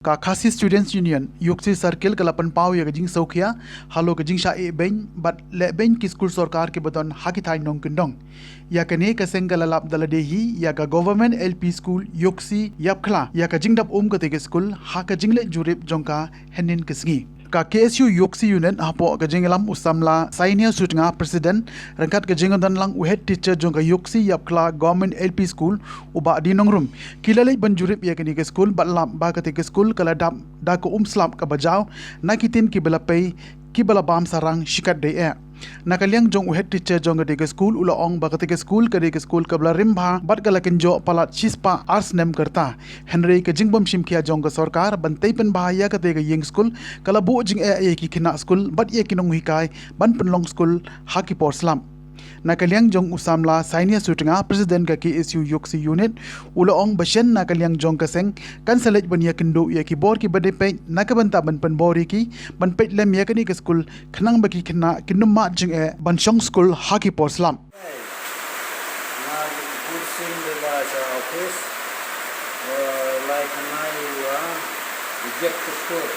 Ka Khasi Students Union Yuksi Circle kalapan pau ya gajing saukhia halo gajing Shah iehbein bat lehbeiñ ki skul Sorkar ke baton haki thaiñ Nongkyndong ya kane ka senggalalap daladehi ya ka government LP school Yuksi yapkhla ya ka jingdap ka te skul ha ka jingle jurip jongka henin kisngi ka KSU Yuksi unit hapo ka jinglam usamla senior sutnga president rangkat ka jingodan lang head teacher jongka Yuksi yapkhla government LP school uba di nongrum kilale banjurip ya kani ke skul batlam ba ka te skul kala dap da ko slap ka bajaw nakitin ki belapay ki balabam sarang shikat de nakaliang jong head teacher jong ka skul ula ong ba ka skul ka skul ka rimba bat kala kenjo palat chispa ars nem karta henry ka jingbom shimkia jong ka Sorkar bantai pen bahaya ka yeng skul kala bu jing ki kina skul bat ye kinong hikai ban penlong skul haki porslam nakaliang jong usamla senior sutnga president ka KSU Yuksi unit ula ong basyen nakaliang jong kaseng kansalet ban ya kendo ya ki bor ki badepe nakabanta ban penbori ki ban pet lem ya kani ke skul khnang baki khna kinum ma jing ban shong skul haki porslam reject the school.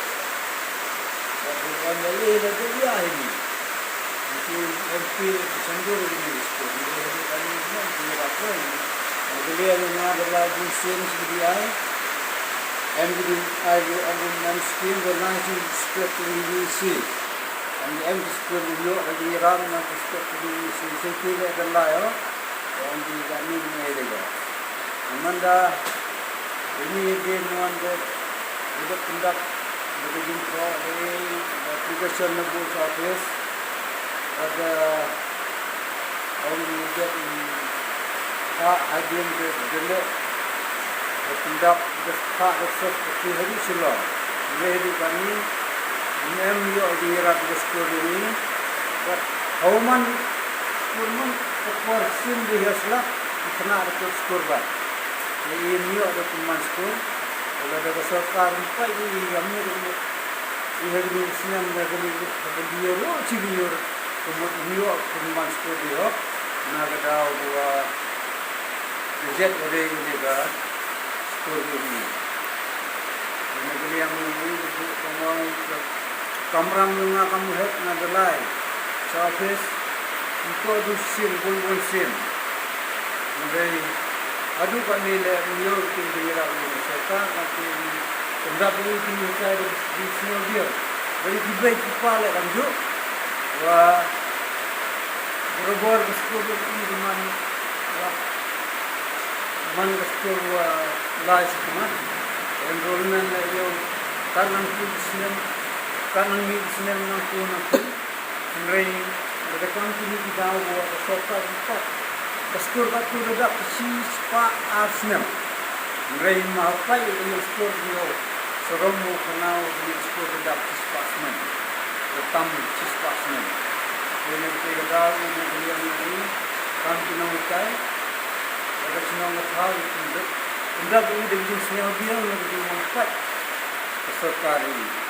But we want to leave it to the ID. If you MP Sandur in the school, you will have to be a friend. I believe in another life in students with the eye. And I will scheme the 19th script in the UC. And the empty school in Europe, the Iran and the script in the UC. So you feel like a liar. And the meeting area. Amanda, we need one that we will conduct the beginning for the application of both office. But only get in hygiene the delay. The conduct the part of the Hadishula. Ready for me. Name you of the Iraq school in but how man schoolman for sim the Hasla, it's not a school back. The new of the command school. Kalau ada Sorkar empat ini kami ini hari Islam dari dia lo cibiur kemudian kemudian sekolah dia nak ada dua jet ada juga sekolah ini. Ini yang ini kemau kamram juga kamu lihat nak belai. Surface itu ada sim bul sim. Jadi aduh kami le New York di daerah Sorkar nanti pendapat ini saya di sini dia dari kiba kiba le ramjo wah berubah skul ini di mana skul lah sekarang enrollment yo kanang Islam nanti hari ada company di bawah Sorkar empat skul batu redak sispa Arsenal. Mereka Mawphor ini skul dia seromu kenal di skul redak sispa Arsenal. Tetam sispa Arsenal. Ini kita ini dia ini kan kita mukai. Ada semua hal itu. Anda ini dengan semua dia lebih Mawphor Sorkar ini.